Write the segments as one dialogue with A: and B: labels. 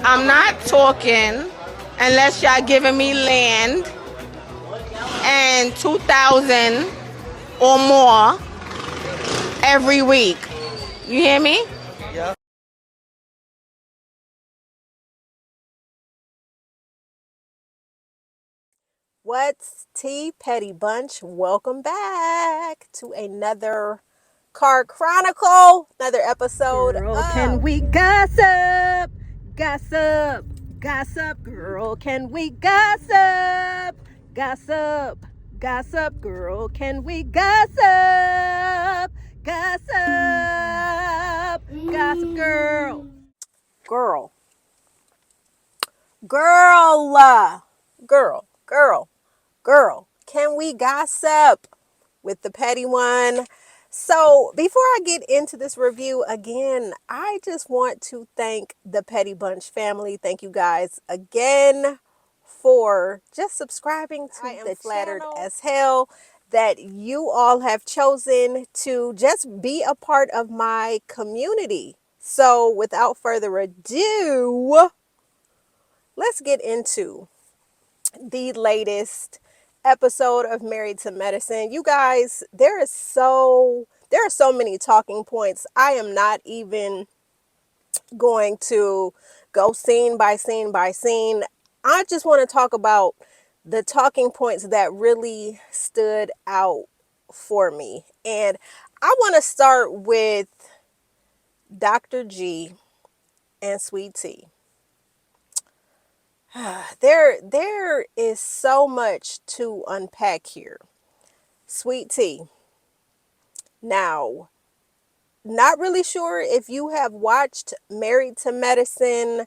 A: I'm not talking unless y'all giving me land and 2,000 or more every week. You hear me?
B: What's tea, Petty Bunch? Welcome back to another Card Chronicle, another episode
C: Girl,
B: of
C: can we gossip? Gossip, gossip, girl, can we gossip? Gossip, gossip, girl, can we gossip? Gossip, gossip, girl.
B: Girl, Girl, Girl, Girl. Can we gossip with the petty one? So, before I get into this review again, I just want to thank the Petty Bunch family. Thank you guys again for just subscribing to the flattered channel. As hell that you all have chosen to just be a part of my community. So, without further ado, let's get into the latest episode of Married to Medicine. You guys, there are so many talking points. I am not even going to go scene by scene by scene. I just want to talk about the talking points that really stood out for me. And I want to start with Dr. G and Sweet Tea. There is so much to unpack here. Sweet Tea. Now, not really sure if you have watched Married to Medicine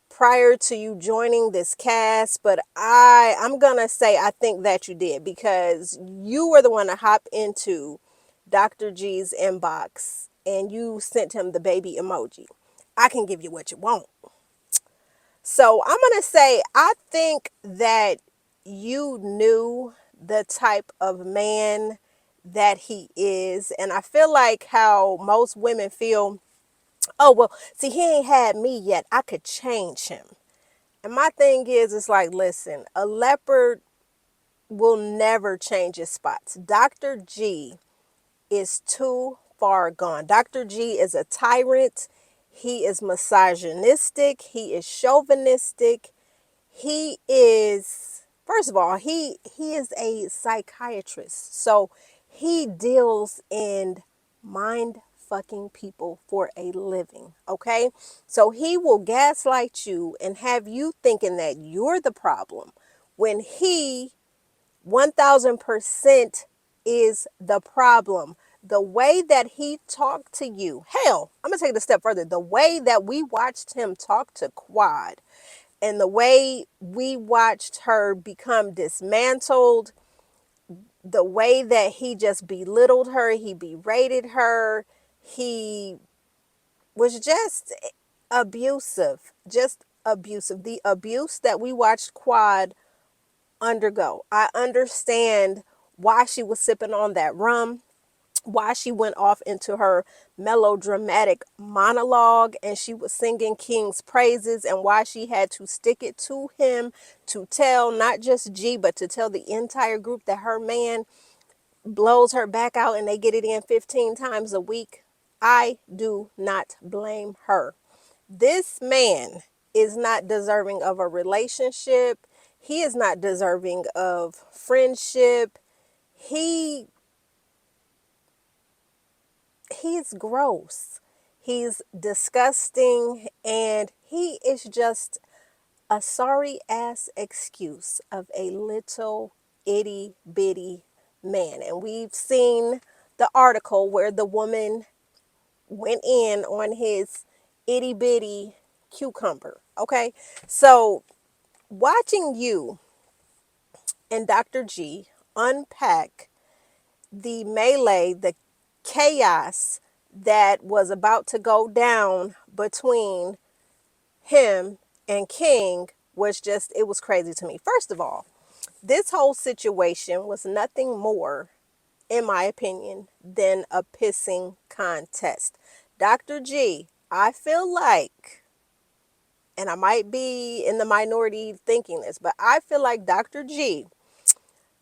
B: prior to you joining this cast, but I'm gonna say I think that you did, because you were the one to hop into Dr. G's inbox and you sent him the baby emoji. I can give you what you want. So I'm going to say, I think that you knew the type of man that he is. And I feel like how most women feel, oh, well, see, he ain't had me yet. I could change him. And my thing is, it's like, listen, a leopard will never change his spots. Dr. G is too far gone. Dr. G is a tyrant. He is misogynistic. He is chauvinistic. He is, first of all, he is a psychiatrist. So he deals in mind fucking people for a living. Okay. So he will gaslight you and have you thinking that you're the problem when he 1000% is the problem. The way that he talked to you, hell, I'm going to take it a step further. The way that we watched him talk to Quad and the way we watched her become dismantled, the way that he just belittled her, he berated her, he was just abusive, just abusive. The abuse that we watched Quad undergo. I understand why she was sipping on that rum, why she went off into her melodramatic monologue and she was singing King's praises, and why she had to stick it to him to tell not just G, but to tell the entire group that her man blows her back out and they get it in 15 times a week. I do not blame her. This man is not deserving of a relationship. He is not deserving of friendship. He he's gross. He's disgusting, and he is just a sorry ass excuse of a little itty bitty man. And we've seen the article where the woman went in on his itty bitty cucumber. Okay. So watching you and Dr. G unpack the melee, the chaos that was about to go down between him and King was just, it was crazy to me. First of all, this whole situation was nothing more, in my opinion, than a pissing contest. Dr. G, I feel like and I might be in the minority thinking this, but I feel like Dr. G,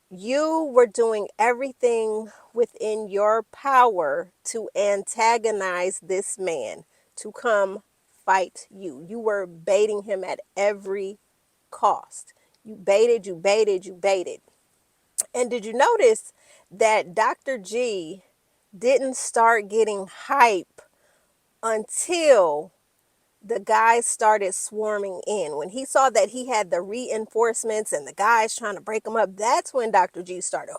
B: you were doing everything within your power to antagonize this man to come fight you. You were baiting him at every cost. You baited, you baited, you baited. And did you notice that Dr. G didn't start getting hype until the guys started swarming in? When he saw that he had the reinforcements and the guys trying to break him up, that's when Dr. G started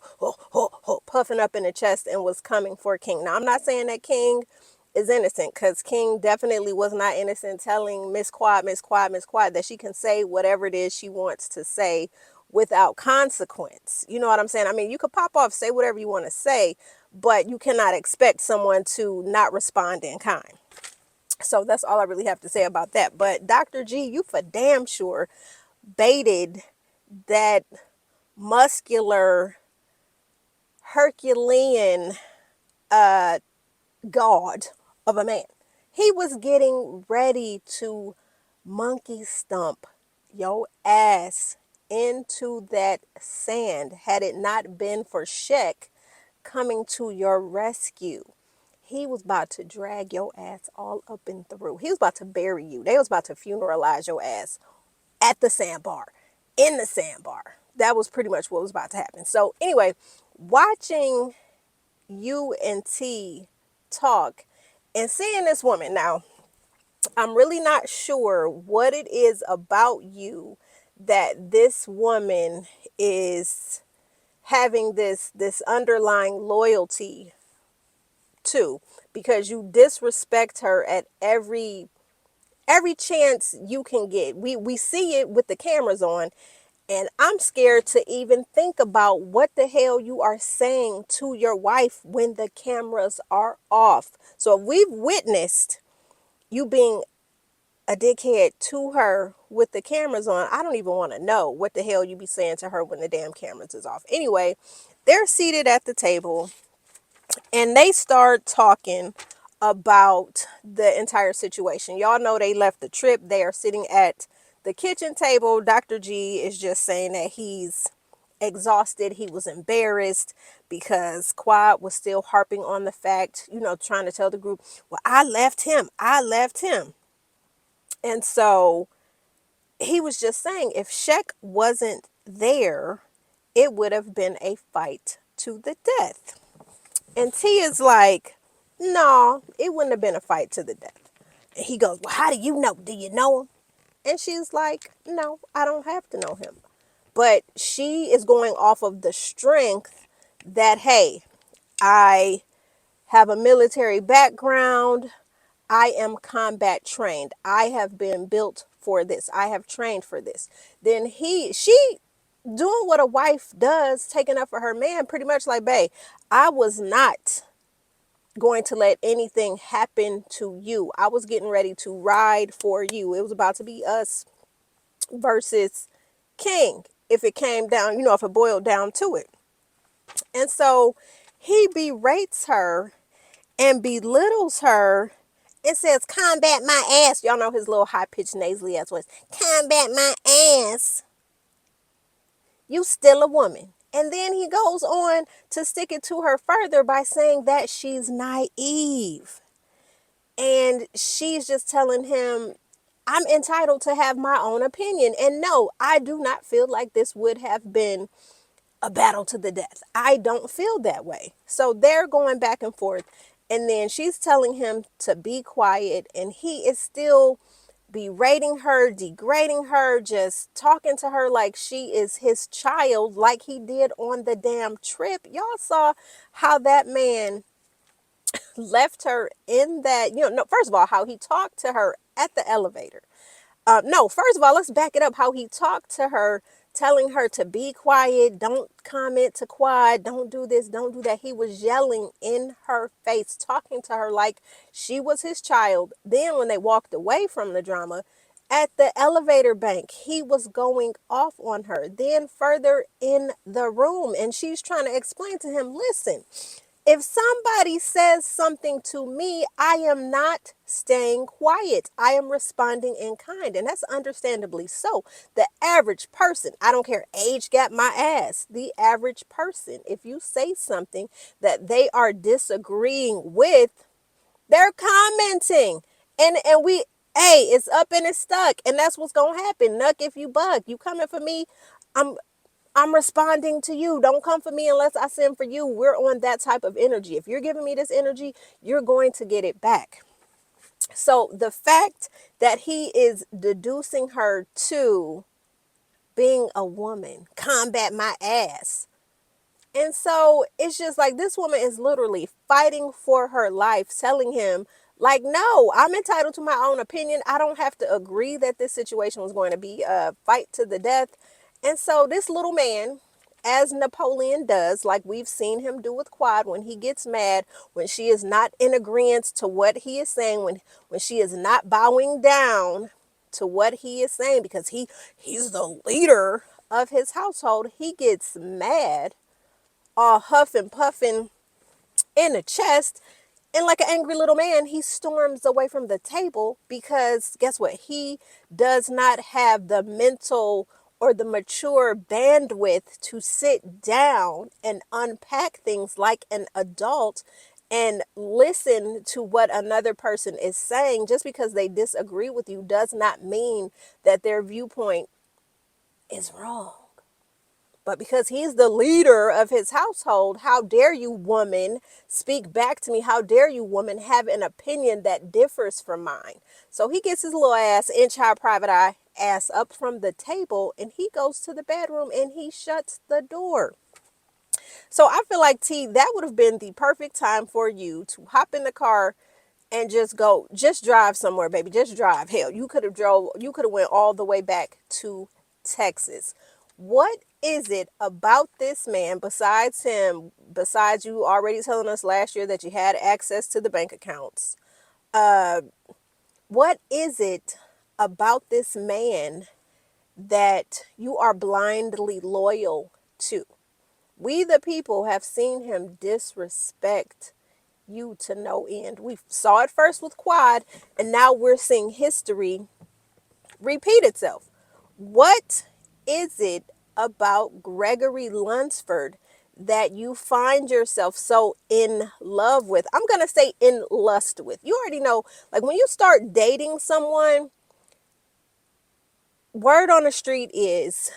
B: puffing up in the chest and was coming for King. Now, I'm not saying that King is innocent, because King definitely was not innocent, telling Miss Quad, Miss Quad, Miss Quad that she can say whatever it is she wants to say without consequence. You know what I'm saying? I mean, you could pop off, say whatever you want to say, but you cannot expect someone to not respond in kind. So that's all I really have to say about that. But Dr. G, you for damn sure baited that muscular Herculean god of a man. He was getting ready to monkey stump your ass into that sand had it not been for Shek coming to your rescue. He was about to drag your ass all up and through. He was about to bury you. They was about to funeralize your ass at the sandbar, in the sandbar. That was pretty much what was about to happen. So anyway, watching you and T talk and seeing this woman now, I'm really not sure what it is about you that this woman is having this underlying loyalty to, because you disrespect her at every chance you can get. We see it with the cameras on, and I'm scared to even think about what the hell you are saying to your wife when the cameras are off. So if we've witnessed you being a dickhead to her with the cameras on, I don't even want to know what the hell you be saying to her when the damn cameras is off. Anyway, they're seated at the table and they start talking about the entire situation. Y'all know they left the trip. They are sitting at the kitchen table. Dr. G is just saying that he's exhausted. He was embarrassed because Quad was still harping on the fact, trying to tell the group, well, I left him. I left him. And so he was just saying if Shek wasn't there, it would have been a fight to the death. And T is like, no, it wouldn't have been a fight to the death. And he goes, well, how do you know? Do you know him? And she's like, no, I don't have to know him. But she is going off of the strength that, hey, I have a military background. I am combat trained. I have been built for this. I have trained for this. Then she doing what a wife does, taking up for her man, pretty much like, babe, I was not going to let anything happen to you. I was getting ready to ride for you. It was about to be us versus King, if it came down, if it boiled down to it. And so he berates her and belittles her and says, combat my ass. Y'all know his little high-pitched nasally ass voice. Combat my ass. You still a woman. And then he goes on to stick it to her further by saying that she's naive. And she's just telling him, I'm entitled to have my own opinion. And no, I do not feel like this would have been a battle to the death. I don't feel that way. So they're going back and forth. And then she's telling him to be quiet. And he is still berating her, degrading her, just talking to her like she is his child, like he did on the damn trip. Y'all saw how that man left her in that, no, first of all, how he talked to her at the elevator. No, first of all, let's back it up. How he talked to her, telling her to be quiet, don't comment to Quad, don't do this, don't do that. He was yelling in her face, talking to her like she was his child. Then when they walked away from the drama, at the elevator bank, he was going off on her. Then further in the room, and she's trying to explain to him, listen, If somebody says something to me, I am not staying quiet. I am responding in kind. And that's understandably so. The average person, I don't care, age gap my ass. The average person, if you say something that they are disagreeing with, they're commenting. And we, hey, it's up and it's stuck. And that's what's going to happen. Nuck if you bug. You coming for me, I'm I'm responding to you. Don't come for me unless I send for you. We're on that type of energy. If you're giving me this energy, you're going to get it back. So the fact that he is deducing her to being a woman, combat my ass. And so it's just like this woman is literally fighting for her life, telling him, like, no, I'm entitled to my own opinion. I don't have to agree that this situation was going to be a fight to the death. And so this little man, as Napoleon does, like we've seen him do with Quad when he gets mad, when she is not in agreement to what he is saying, when she is not bowing down to what he is saying, because he's the leader of his household, he gets mad, all huff and puffing in the chest. And like an angry little man, he storms away from the table because guess what? He does not have the mental or the mature bandwidth to sit down and unpack things like an adult and listen to what another person is saying. Just because they disagree with you does not mean that their viewpoint is wrong. But because he's the leader of his household, how dare you, woman, speak back to me? How dare you, woman, have an opinion that differs from mine? So he gets his little ass, inch high, private eye ass up from the table, and he goes to the bedroom and he shuts the door. So I feel like, T, that would have been the perfect time for you to hop in the car and just drive somewhere, baby. Just drive. Hell, you could have went all the way back to Texas. What is it about this man besides you already telling us last year that you had access to the bank accounts? What is it about this man that you are blindly loyal to? We, the people, have seen him disrespect you to no end. We saw it first with Quad, and now we're seeing history repeat itself. What is it about Gregory Lunsford that you find yourself so in love with? I'm going to say in lust with. You already know, like when you start dating someone, word on the street is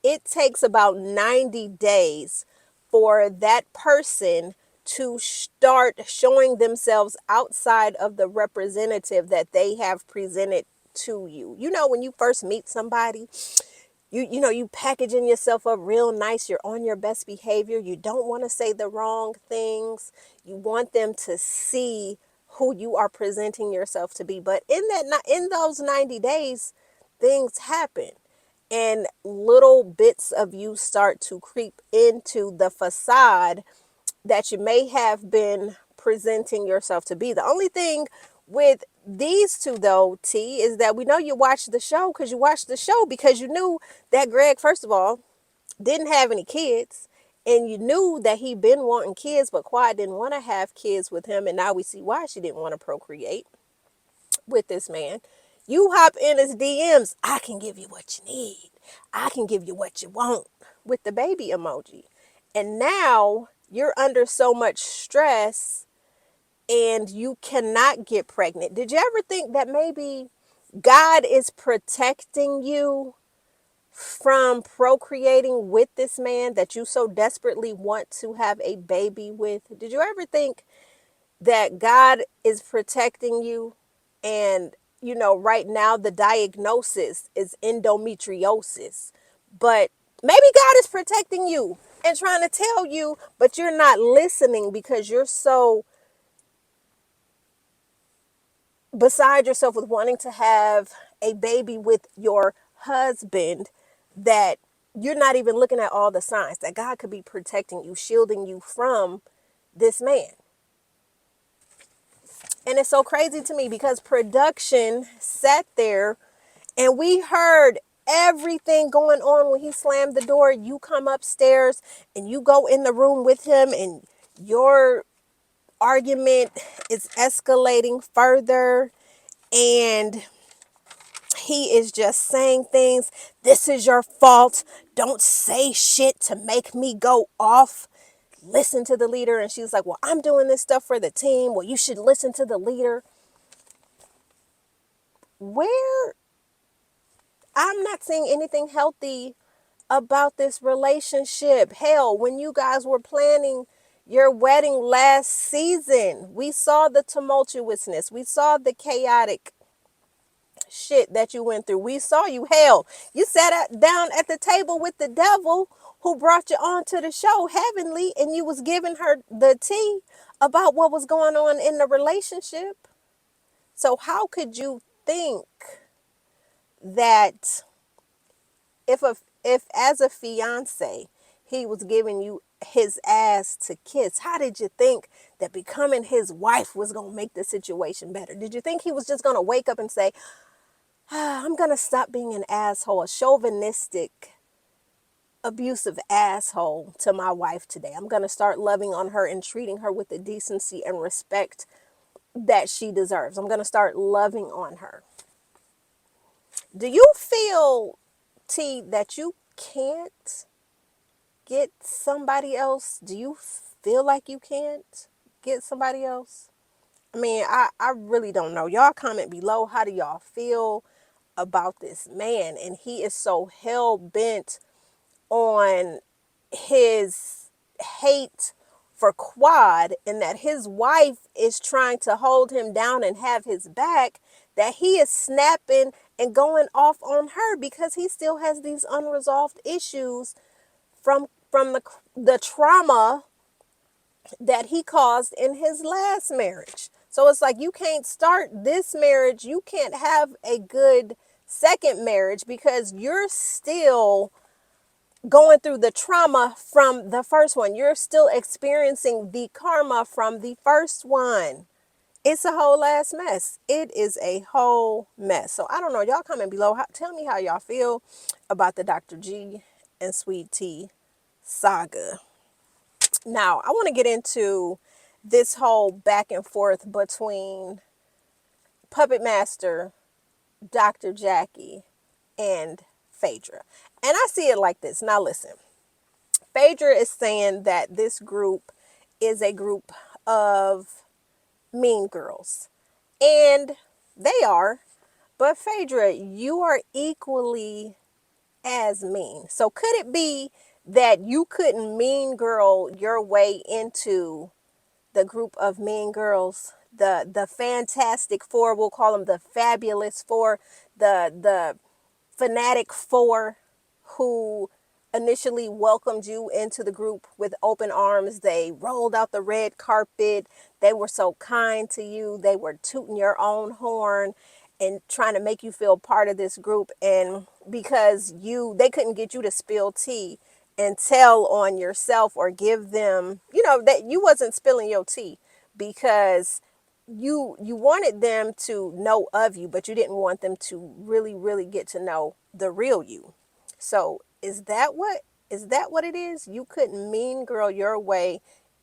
B: it takes about 90 days for that person to start showing themselves outside of the representative that they have presented to you. You know, when you first meet somebody, you packaging yourself up real nice. You're on your best behavior. You don't want to say the wrong things. You want them to see who you are presenting yourself to be. But in those 90 days, things happen. And little bits of you start to creep into the facade that you may have been presenting yourself to be. The only thing with these two, though, T, is that we know you watched the show because you knew that Greg, first of all, didn't have any kids. And you knew that he'd been wanting kids, but Quad didn't want to have kids with him. And now we see why she didn't want to procreate with this man. You hop in his DMs. I can give you what you need. I can give you what you want with the baby emoji. And now you're under so much stress and you cannot get pregnant. Did you ever think that maybe God is protecting you from procreating with this man that you so desperately want to have a baby with? Did you ever think that God is protecting you? And, right now the diagnosis is endometriosis. But maybe God is protecting you and trying to tell you, but you're not listening because you're so beside yourself with wanting to have a baby with your husband that you're not even looking at all the signs that God could be protecting you, shielding you from this man. And it's so crazy to me because production sat there and we heard everything going on when he slammed the door. You come upstairs and you go in the room with him and Your argument is escalating further, and he is just saying things. This is your fault. Don't say shit to make me go off. Listen to the leader. And she's like, well, I'm doing this stuff for the team. Well, you should listen to the leader. Where I'm not seeing anything healthy about this relationship. Hell, when you guys were planning your wedding last season, we saw the tumultuousness. We saw the chaotic shit that you went through. We saw you. Hell, you down at the table with the devil who brought you on to the show, Heavenly, and you was giving her the tea about what was going on in the relationship. So how could you think that if as a fiance he was giving you his ass to kiss, how did you think that becoming his wife was going to make the situation better? Did you think he was just going to wake up and say, I'm going to stop being an asshole, a chauvinistic, abusive asshole to my wife today? I'm going to start loving on her and treating her with the decency and respect that she deserves. I'm going to start loving on her. Do you feel, T, that you can't get somebody else? Do you feel like you can't get somebody else? I mean, I really don't know. Y'all comment below. How do y'all feel about this man? And he is so hell-bent on his hate for Quad, and that his wife is trying to hold him down and have his back, that he is snapping and going off on her because he still has these unresolved issues from the trauma that he caused in his last marriage. So it's like, you can't start this marriage, you can't have a good second marriage because you're still going through the trauma from the first one. You're still experiencing the karma from the first one. It's a whole ass mess. It is a whole mess. So I don't know. Y'all comment below. Tell me how y'all feel about the Dr. G and Sweet Tea saga. Now, I want to get into this whole back and forth between Puppet Master, Dr. Jackie, and Phaedra. And I see it like this. Now listen. Phaedra is saying that this group is a group of mean girls. And they are. But Phaedra, you are equally as mean. So could it be that you couldn't mean girl your way into the group of mean girls, the Fantastic Four, we'll call them the Fabulous Four, the Fanatic Four, who initially welcomed you into the group with open arms? They rolled out the red carpet. They were so kind to you. They were tooting your own horn and trying to make you feel part of this group. And because they couldn't get you to spill tea and tell on yourself or give them, that you wasn't spilling your tea because you wanted them to know of you, but you didn't want them to really, really get to know the real you. So is that what it is? You couldn't mean girl your way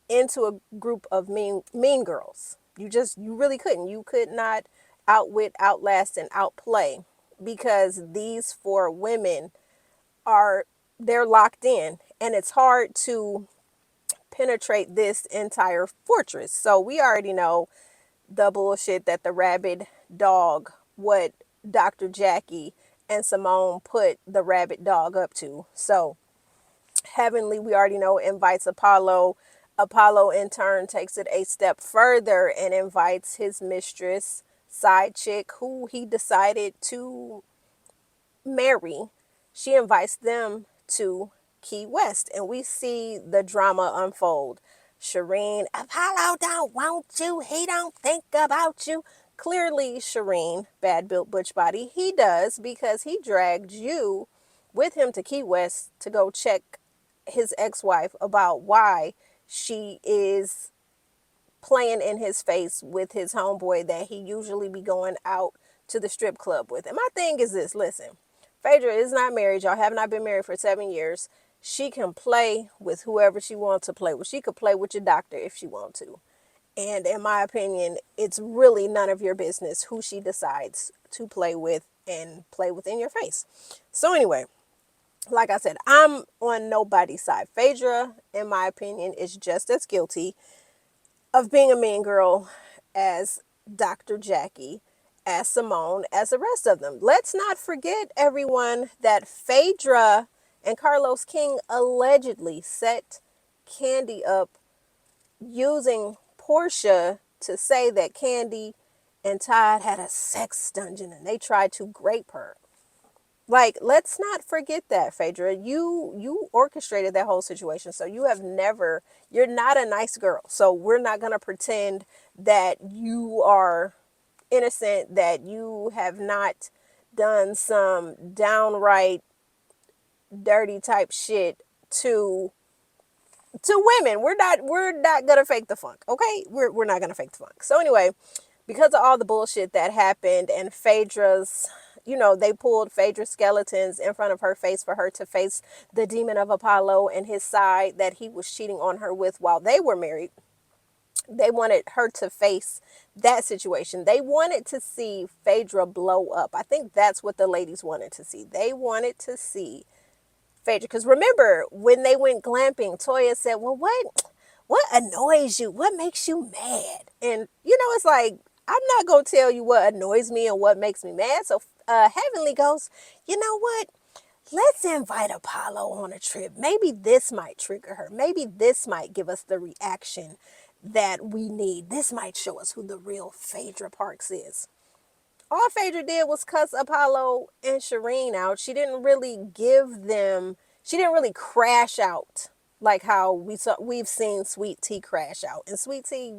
B: into a group of mean girls. You really couldn't. You could not outwit, outlast, and outplay, because these four women they're locked in, and it's hard to penetrate this entire fortress. So we already know the bullshit that the rabid dog, what Dr. Jackie and Simone put the rabid dog up to. So Heavenly, we already know, invites Apollo. Apollo in turn takes it a step further and invites his mistress, side chick, who he decided to marry. She invites them to Key West, and we see the drama unfold. Sharen, Apollo don't want you. He don't think about you. Clearly, Sharen, bad built butch body, he does, because he dragged you with him to Key West to go check his ex-wife about why she is playing in his face with his homeboy that he usually be going out to the strip club with. And my thing is this, listen, Phaedra is not married. Y'all have not been married for 7 years. she can play with whoever she wants to play with. She could play with your doctor if she wants to. And in my opinion, it's really none of your business who she decides to play with and play with in your face. So anyway, like I said, I'm on nobody's side. Phaedra, in my opinion, is just as guilty of being a mean girl as Dr. Jackie, as Simone, as the rest of them. Let's not forget, everyone, that Phaedra and Carlos King allegedly set Candy up using Portia to say that Candy and Todd had a sex dungeon and they tried to grape her. Like, let's not forget that, Phaedra. You orchestrated that whole situation. So you're not a nice girl. So we're not going to pretend that you are innocent, that you have not done some downright dirty type shit to women. We're not gonna fake the funk, okay? We're not gonna fake the funk. So anyway, because of all the bullshit that happened and Phaedra's, they pulled Phaedra's skeletons in front of her face for her to face the demon of Apollo and his side that he was cheating on her with while they were married. They wanted her to face that situation. They wanted to see Phaedra blow up. I think that's what the ladies wanted to see. They wanted to see Phaedra. Because remember, when they went glamping, Toya said, well, what annoys you? What makes you mad? And, it's like, I'm not going to tell you what annoys me and what makes me mad. So Heavenly goes, you know what? Let's invite Apollo on a trip. Maybe this might trigger her. Maybe this might give us the reaction that we need. This might show us who the real Phaedra Parks is. All Phaedra did was cuss Apollo and Sharen out. She didn't really crash out like how we've seen Sweet Tea crash out. And Sweet Tea,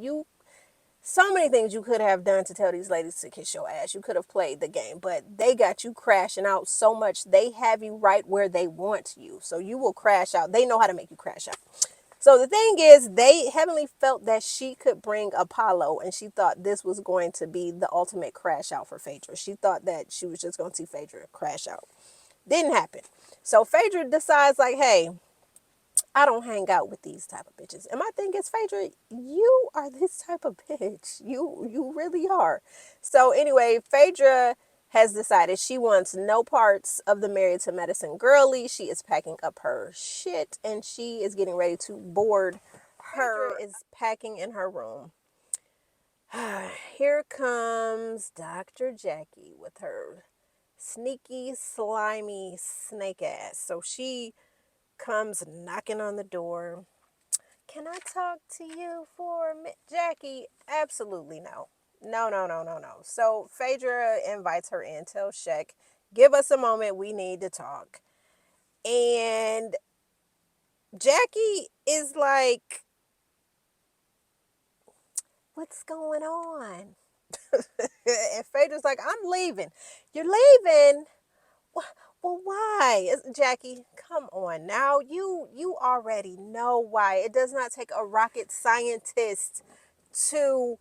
B: so many things you could have done to tell these ladies to kiss your ass. You could have played the game, but they got you crashing out so much. They have you right where they want you. So you will crash out. They know how to make you crash out. So the thing is, Heavenly felt that she could bring Apollo, and she thought this was going to be the ultimate crash out for Phaedra. She thought that she was just going to see Phaedra crash out. Didn't happen. So Phaedra decides like, hey, I don't hang out with these type of bitches. And my thing is, Phaedra, you are this type of bitch. You really are. So anyway, Phaedra has decided she wants no parts of the Married to Medicine girly. She is packing up her shit and she is getting ready to board. Her is packing in her room. Here comes Dr. Jackie with her sneaky, slimy snake ass. So she comes knocking on the door. Can I talk to you for a minute? Jackie, absolutely no. No. So Phaedra invites her in, tells Shek, give us a moment, we need to talk. And Jackie is like, what's going on? And Phaedra's like, I'm leaving. You're leaving? Well, why? Jackie, come on now. You already know why. It does not take a rocket scientist to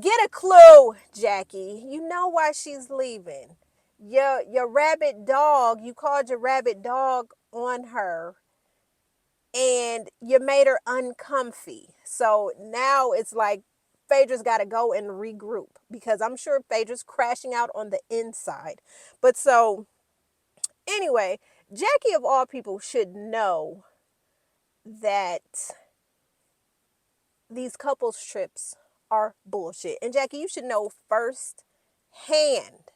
B: get a clue, Jackie. You know why she's leaving. Your rabid dog, you called your rabid dog on her and you made her uncomfy. So now it's like Phaedra's got to go and regroup because I'm sure Phaedra's crashing out on the inside. But so anyway, Jackie of all people should know that these couples trips are bullshit. And Jackie, you should know firsthand.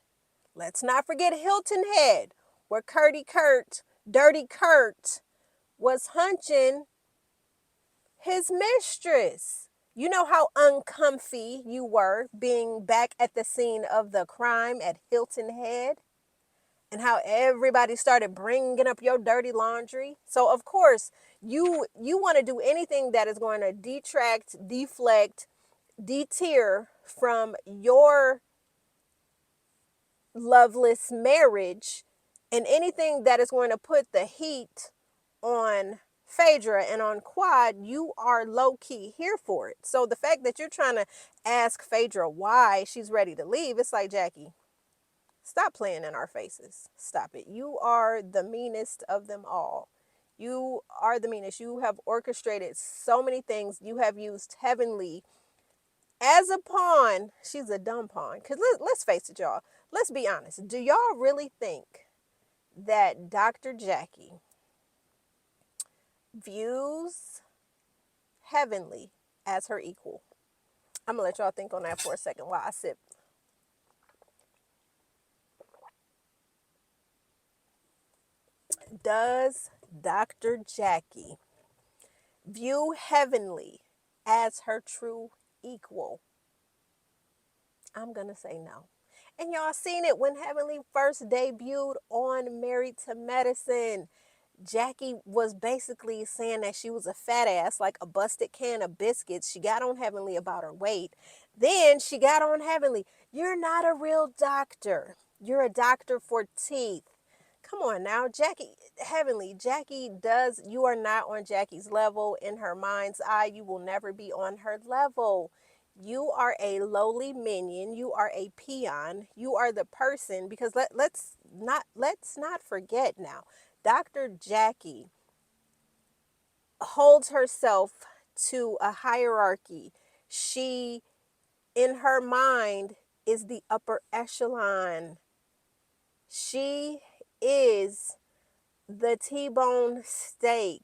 B: Let's not forget Hilton Head, where Dirty Kurt, was hunching his mistress. You know how uncomfy you were being back at the scene of the crime at Hilton Head? And how everybody started bringing up your dirty laundry. So, of course, you want to do anything that is going to detract, deflect, deter from your loveless marriage and anything that is going to put the heat on Phaedra and on Quad, you are low-key here for it. So the fact that you're trying to ask Phaedra why she's ready to leave, it's like, Jackie, Stop playing in our faces. Stop it. You are the meanest of them all. You are the meanest. You have orchestrated so many things. You have used Heavenly as a pawn. She's a dumb pawn. Because let's face it, y'all. Let's be honest. Do y'all really think that Dr. Jackie views Heavenly as her equal? I'm going to let y'all think on that for a second while I sip. Does Dr. Jackie view Heavenly as her true equal? I'm going to say no. And y'all seen it when Heavenly first debuted on Married to Medicine. Jackie was basically saying that she was a fat ass, like a busted can of biscuits. She got on Heavenly about her weight. Then she got on Heavenly. You're not a real doctor. You're a doctor for teeth. Come on now, Jackie, Heavenly, Jackie does, you are not on Jackie's level. In her mind's eye, you will never be on her level. You are a lowly minion. You are a peon. You are the person, because let's not forget now. Dr. Jackie holds herself to a hierarchy. She, in her mind, is the upper echelon. She is the T-bone steak.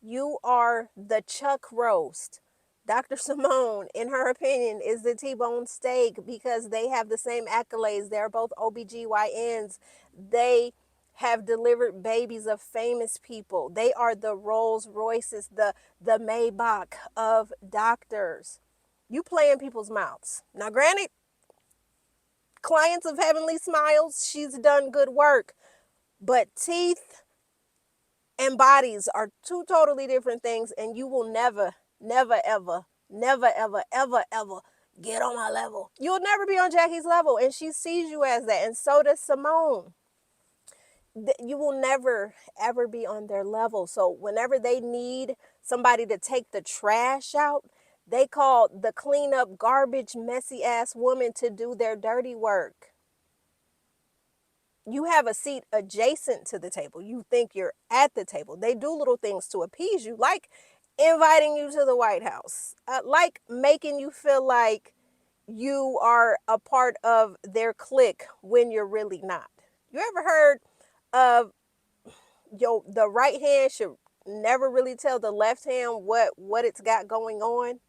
B: You are the chuck roast. Dr. Simone, in her opinion, is the T-bone steak because they have the same accolades. They're both OBGYNs. They have delivered babies of famous people. They are the Rolls Royces, the Maybach of doctors. You play in people's mouths. Now, granted, clients of Heavenly Smiles, she's done good work. But teeth and bodies are two totally different things, and you will never, never, ever, never, ever, ever, ever get on my level. You'll never be on Jackie's level, and she sees you as that, and so does Simone. You will never, ever be on their level. So whenever they need somebody to take the trash out, they call the cleanup, garbage, messy ass woman to do their dirty work. You have a seat adjacent to the table. You think you're at the table. They do little things to appease you, like inviting you to the White House, like making you feel like you are a part of their clique when you're really not. You ever heard of the right hand should never really tell the left hand what it's got going on?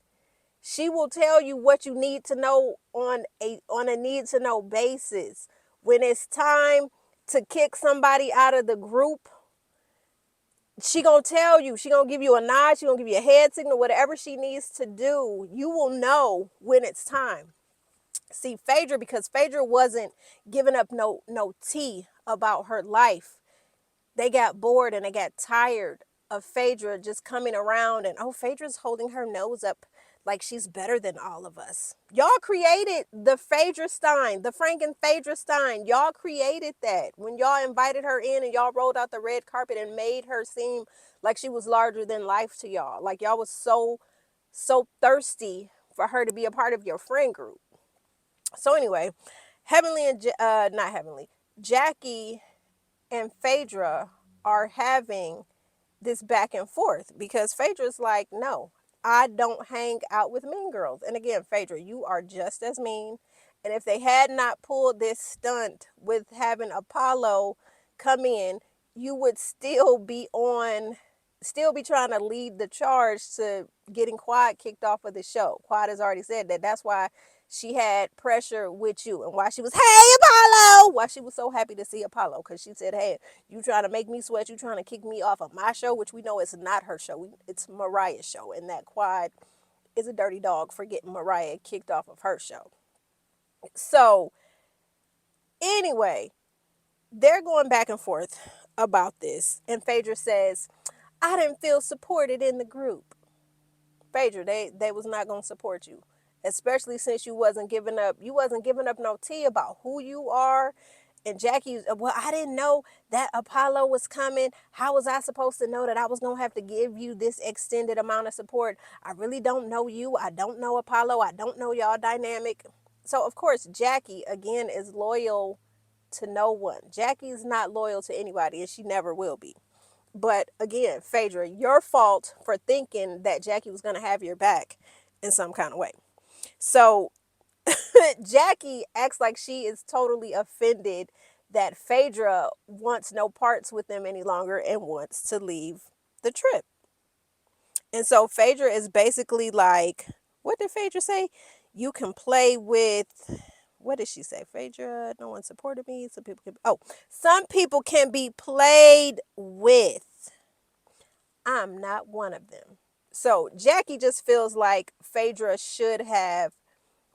B: She will tell you what you need to know on a need to know basis. When it's time to kick somebody out of the group, she gonna tell you. She gonna give you a nod. She gonna give you a head signal. Whatever she needs to do, you will know when it's time. See, Phaedra, because Phaedra wasn't giving up no tea about her life. They got bored and they got tired of Phaedra just coming around and, oh, Phaedra's holding her nose up like she's better than all of us. Y'all created the Phaedra Stein, the Franken Phaedra Stein. Y'all created that when y'all invited her in and y'all rolled out the red carpet and made her seem like she was larger than life to y'all. Like y'all was so thirsty for her to be a part of your friend group. So anyway, Heavenly and not Heavenly, Jackie and Phaedra are having this back and forth because Phaedra's like, no, I don't hang out with mean girls. And again, Phaedra, you are just as mean. And if they had not pulled this stunt with having Apollo come in, you would still be trying to lead the charge to getting Quad kicked off of the show. Quad has already said that that's why she had pressure with you and why she was, hey, Apollo, why she was so happy to see Apollo, because she said, hey, you trying to make me sweat, you trying to kick me off of my show, which we know is not her show. It's Mariah's show, and that Quad is a dirty dog for getting Mariah kicked off of her show. So anyway, they're going back and forth about this, and Phaedra says, I didn't feel supported in the group. Phaedra, they was not going to support you, especially since you wasn't giving up no tea about who you are. And Jackie, well, I didn't know that Apollo was coming. How was I supposed to know that I was going to have to give you this extended amount of support? I really don't know you. I don't know Apollo. I don't know y'all dynamic. So, of course, Jackie, again, is loyal to no one. Jackie's not loyal to anybody, and she never will be. But again, Phaedra, your fault for thinking that Jackie was going to have your back in some kind of way. So Jackie acts like she is totally offended that Phaedra wants no parts with them any longer and wants to leave the trip. And so Phaedra is basically like, what did Phaedra say? You can play with, what did she say? Phaedra, no one supported me. Some people can be played with. I'm not one of them. So Jackie just feels like Phaedra should have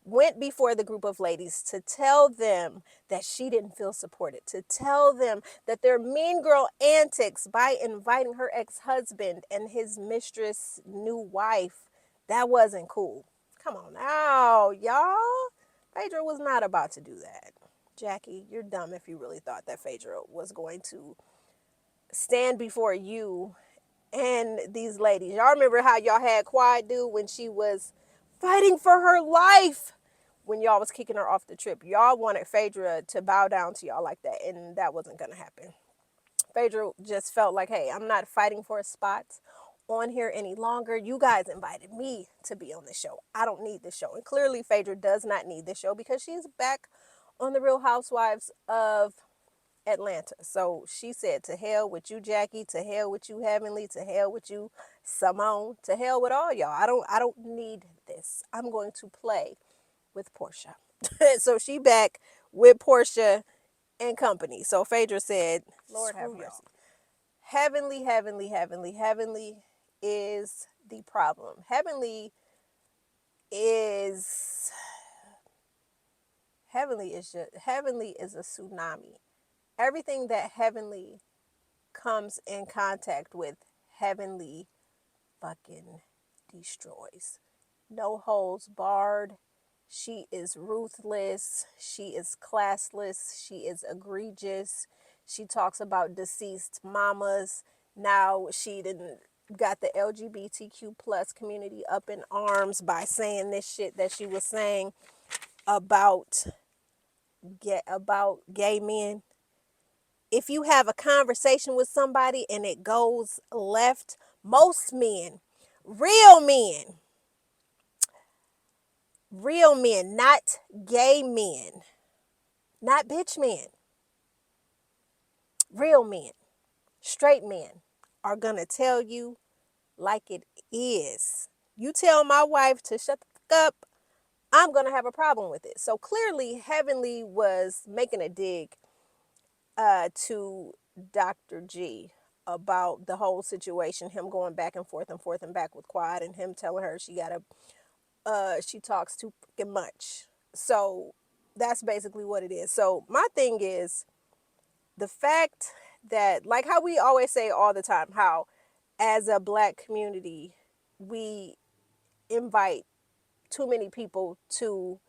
B: went before the group of ladies to tell them that she didn't feel supported, to tell them that their mean girl antics by inviting her ex-husband and his mistress, new wife, that wasn't cool. Come on now, y'all. Phaedra was not about to do that. Jackie, you're dumb if you really thought that Phaedra was going to stand before you and these ladies. Y'all remember how y'all had Quad do when she was fighting for her life when y'all was kicking her off the trip? Y'all wanted Phaedra to bow down to y'all like that, and that wasn't going to happen. Phaedra just felt like, hey, I'm not fighting for a spot on here any longer. You guys invited me to be on this show. I don't need this show. And clearly Phaedra does not need this show because she's back on the Real Housewives of Atlanta. So she said, to hell with you, Jackie, to hell with you, Heavenly, to hell with you, Simone, to hell with all y'all. I don't need this. I'm going to play with Portia. So she back with Portia and company. So Phaedra said, Lord have mercy. Heavenly, heavenly, heavenly, heavenly is the problem. Heavenly is a tsunami. Everything that Heavenly comes in contact with, Heavenly fucking destroys. No holds barred. She is ruthless. She is classless. She is egregious. She talks about deceased mamas. Now she didn't got the LGBTQ plus community up in arms by saying this shit that she was saying about gay men. If you have a conversation with somebody and it goes left, most men, real men, not gay men, not bitch men, real men, straight men are gonna tell you like it is. You tell my wife to shut the fuck up, I'm gonna have a problem with it. So clearly Heavenly was making a dig to Dr. G about the whole situation, him going back and forth and back with Quad, and him telling her she talks too freaking much. So that's basically what it is. So my thing is the fact that, like how we always say all the time, how as a black community, we invite too many people to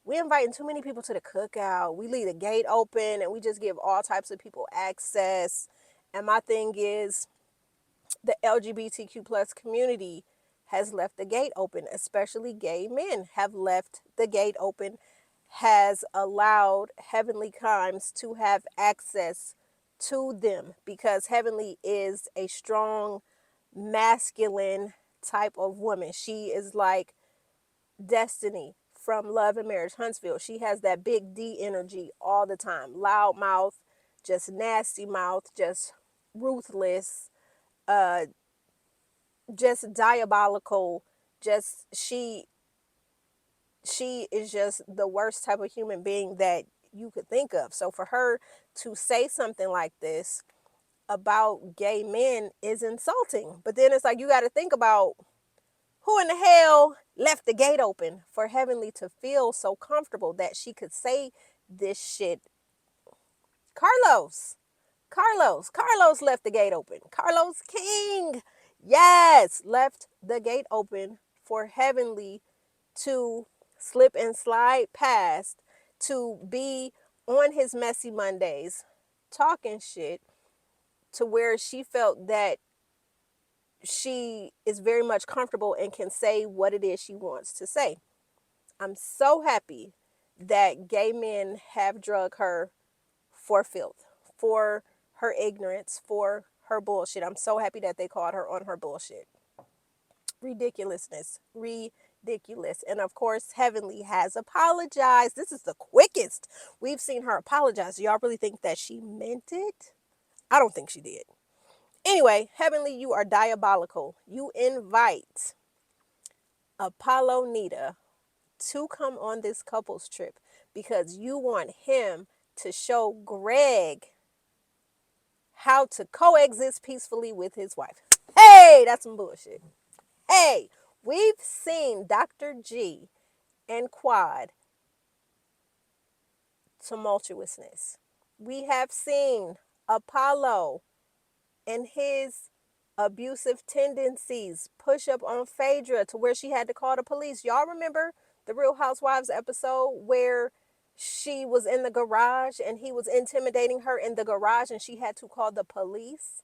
B: we're inviting too many people to the cookout. We leave the gate open and we just give all types of people access. And my thing is, the LGBTQ plus community has left the gate open, especially gay men have left the gate open, has allowed Heavenly Crimes to have access to them because Heavenly is a strong, masculine type of woman. She is like Destiny from Love and Marriage Huntsville. She has that big D energy all the time. Loud mouth, just nasty mouth, just ruthless, just diabolical. Just she is just the worst type of human being that you could think of. So for her to say something like this about gay men is insulting. But then it's like you got to think about who in the hell left the gate open for Heavenly to feel so comfortable that she could say this shit? Carlos left the gate open. Carlos King, yes, left the gate open for Heavenly to slip and slide past, to be on his messy Mondays talking shit, to where she felt that she is very much comfortable and can say what it is she wants to say. I'm so happy that gay men have drug her for filth, for her ignorance, for her bullshit. I'm so happy that they called her on her bullshit. Ridiculousness. Ridiculous. And of course, Heavenly has apologized. This is the quickest we've seen her apologize. Y'all really think that she meant it? I don't think she did. Anyway, Heavenly, you are diabolical. You invite Apollo Nita to come on this couples trip because you want him to show Greg how to coexist peacefully with his wife. Hey, that's some bullshit. Hey, we've seen Dr. G and Quad tumultuousness. We have seen Apollo and his abusive tendencies push up on Phaedra to where she had to call the police. Y'all remember the Real Housewives episode where she was in the garage and he was intimidating her in the garage and she had to call the police?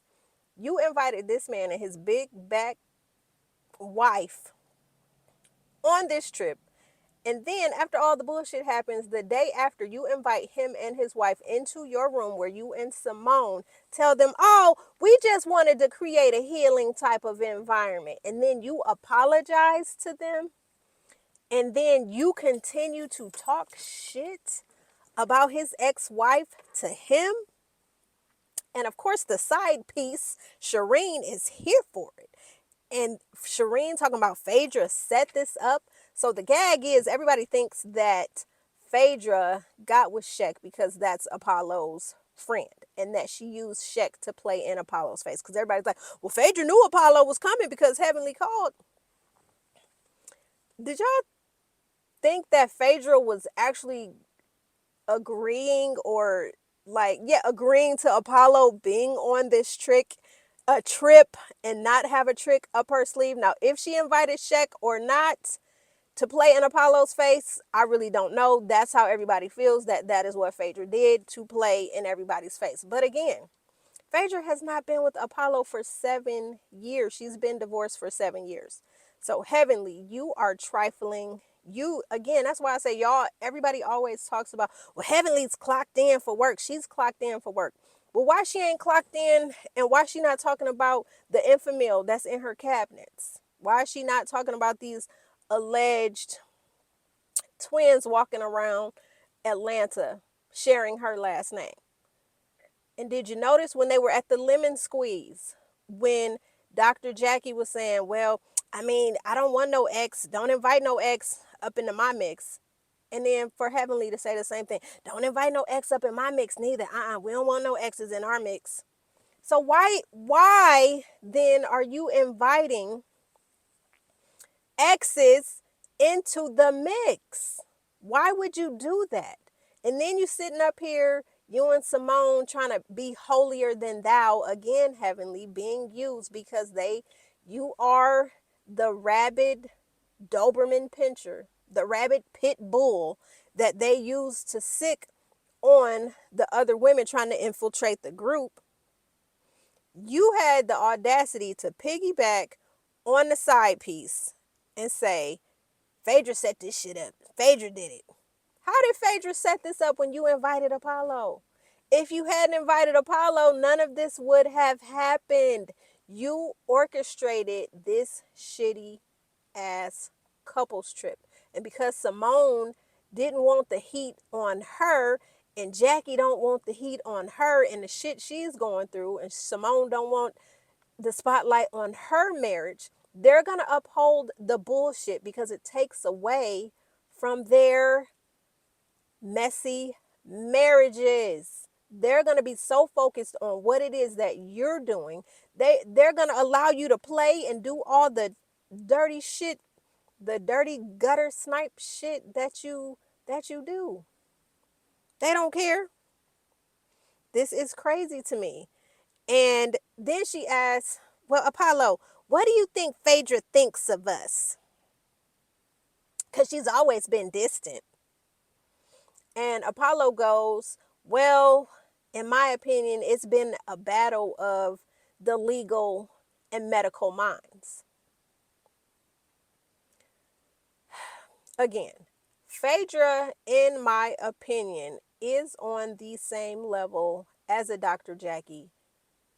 B: You invited this man and his big back wife on this trip. And then after all the bullshit happens, the day after, you invite him and his wife into your room where you and Simone tell them, oh, we just wanted to create a healing type of environment. And then you apologize to them. And then you continue to talk shit about his ex-wife to him. And of course, the side piece, Sharen, is here for it. And Sharen talking about Phaedra set this up. So the gag is everybody thinks that Phaedra got with Shek because that's Apollo's friend and that she used Shek to play in Apollo's face. Because everybody's like, well, Phaedra knew Apollo was coming because Heavenly called. Did y'all think that Phaedra was actually agreeing or agreeing to Apollo being on this trip and not have a trick up her sleeve? Now, if she invited Shek or not to play in Apollo's face, I really don't know. That's how everybody feels, that is what Phaedra did, to play in everybody's face. But again, Phaedra has not been with Apollo for 7 years. She's been divorced for 7 years. So Heavenly, you are trifling. You, again, that's why I say y'all, everybody always talks about, well, Heavenly's clocked in for work. She's clocked in for work. Well, why she ain't clocked in and why she not talking about the infamil that's in her cabinets? Why is she not talking about these alleged twins walking around Atlanta sharing her last name? And did you notice when they were at the lemon squeeze, when Dr. Jackie was saying, well, I mean, I don't want no ex. Don't invite no ex up into my mix. And then for Heavenly to say the same thing. Don't invite no ex up in my mix neither. We don't want no exes in our mix. So why then are you inviting exes into the mix? Why would you do that? And then you sitting up here, you and Simone trying to be holier than thou again, Heavenly, being used because you are the rabid Doberman pincher, the rabid pit bull that they use to sick on the other women trying to infiltrate the group. You had the audacity to piggyback on the side piece and say, Phaedra set this shit up. Phaedra did it. How did Phaedra set this up when you invited Apollo? If you hadn't invited Apollo, none of this would have happened. You orchestrated this shitty ass couples trip. And because Simone didn't want the heat on her and Jackie don't want the heat on her and the shit she's going through, and Simone don't want the spotlight on her marriage, they're going to uphold the bullshit because it takes away from their messy marriages. They're going to be so focused on what it is that you're doing. They're going to allow you to play and do all the dirty shit, the dirty gutter snipe shit that you do. They don't care. This is crazy to me. And then she asks, well, Apollo, what do you think Phaedra thinks of us? Because she's always been distant. And Apollo goes, well, in my opinion, it's been a battle of the legal and medical minds. Again, Phaedra, in my opinion, is on the same level as a Dr. Jackie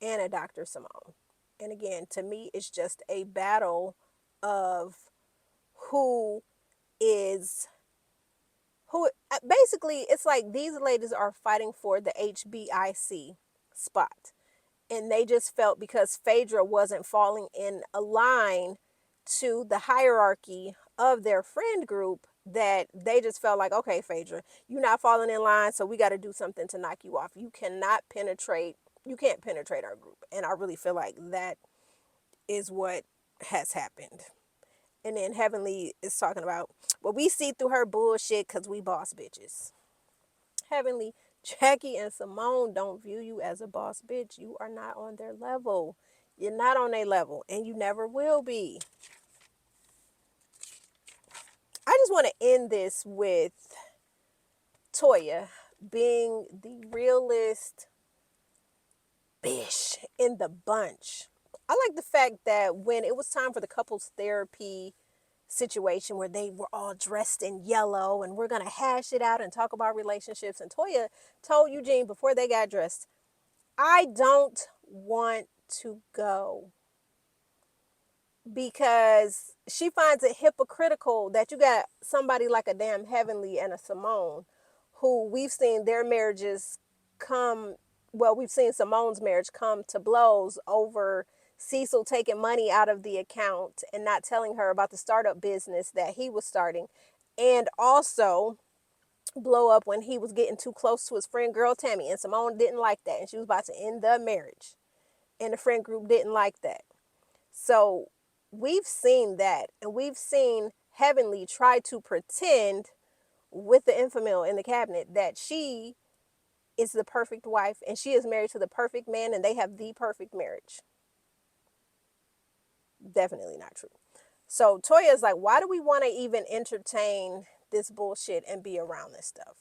B: and a Dr. Simone. And again, to me, it's just a battle of who is who. Basically, it's like these ladies are fighting for the HBIC spot. And they just felt because Phaedra wasn't falling in a line to the hierarchy of their friend group, that they just felt like, okay, Phaedra, you're not falling in line, so we got to do something to knock you off. You can't penetrate our group. And I really feel like that is what has happened. And then Heavenly is talking about, well, we see through her bullshit because we boss bitches. Heavenly, Jackie and Simone don't view you as a boss bitch. You are not on their level. You're not on their level, and you never will be. I just want to end this with Toya being the realest bitch in the bunch. I like the fact that when it was time for the couples therapy situation where they were all dressed in yellow and we're going to hash it out and talk about relationships, and Toya told Eugene before they got dressed, I don't want to go, because she finds it hypocritical that you got somebody like a damn Heavenly and a Simone, who we've seen their marriages we've seen Simone's marriage come to blows over Cecil taking money out of the account and not telling her about the startup business that he was starting, and also blow up when he was getting too close to his friend girl Tammy, and Simone didn't like that, and she was about to end the marriage, and the friend group didn't like that. So we've seen that, and we've seen Heavenly try to pretend with the infamil in the cabinet that she is the perfect wife and she is married to the perfect man and they have the perfect marriage. Definitely not true. So Toya is like, why do we want to even entertain this bullshit and be around this stuff?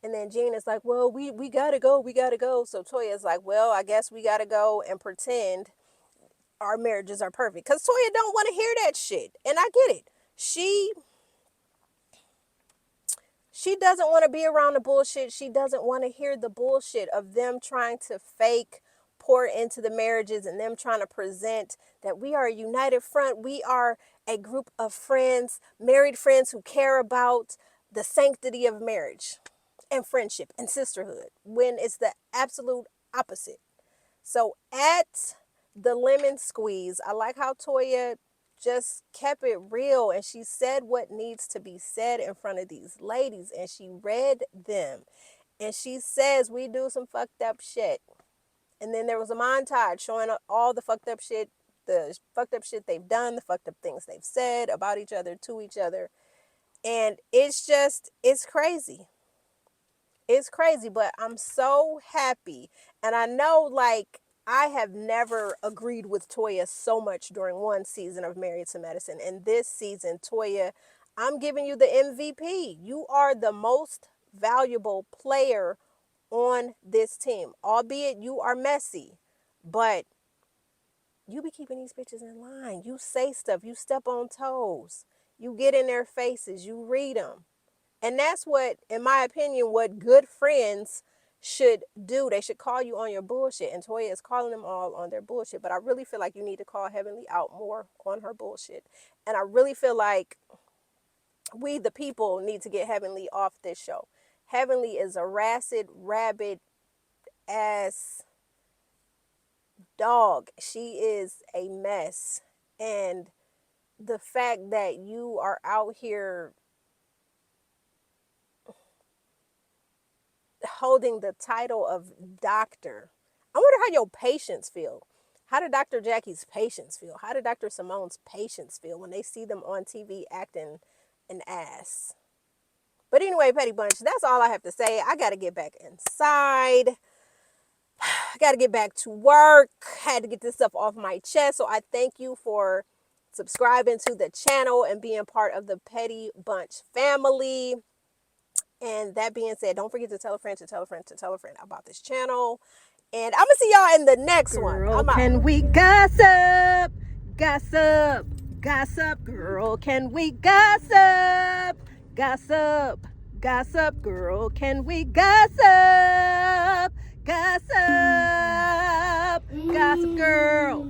B: And then Jean is like, well, we gotta go. So Toya is like, well, I guess we gotta go and pretend our marriages are perfect. Because Toya don't want to hear that shit. And I get it. She doesn't want to be around the bullshit. She doesn't want to hear the bullshit of them trying to fake pour into the marriages and them trying to present that we are a united front. We are a group of friends, married friends who care about the sanctity of marriage and friendship and sisterhood, when it's the absolute opposite. So at the lemon squeeze, I like how Toya just kept it real, and she said what needs to be said in front of these ladies, and she read them, and she says we do some fucked up shit. And then there was a montage showing all the fucked up shit they've done, the fucked up things they've said about each other, to each other. And it's crazy. It's crazy, but I'm so happy. And I know, like, I have never agreed with Toya so much during one season of Married to Medicine. And this season, Toya, I'm giving you the MVP. You are the most valuable player on this team. Albeit you are messy, but you be keeping these bitches in line. You say stuff. You step on toes. You get in their faces. You read them. And that's what, in my opinion, what good friends should do. They should call you on your bullshit. And Toya is calling them all on their bullshit. But I really feel like you need to call Heavenly out more on her bullshit. And I really feel like we, the people, need to get Heavenly off this show. Heavenly is a rabid ass dog. She is a mess. And the fact that you are out here holding the title of doctor, I wonder how your patients feel. How did Dr. Jackie's patients feel? How did Dr. Simone's patients feel when they see them on TV acting an ass? But anyway, Petty Bunch, that's all I have to say. I got to get back inside. I got to get back to work. Had to get this stuff off my chest. So I thank you for subscribing to the channel and being part of the Petty Bunch family. And that being said, don't forget to tell a friend to tell a friend to tell a friend about this channel. And I'm going to see y'all in the next one. I'm out.
C: Can we gossip? Gossip. Gossip. Girl, can we gossip? Gossip. Gossip girl, can we gossip? Gossip. Gossip girl.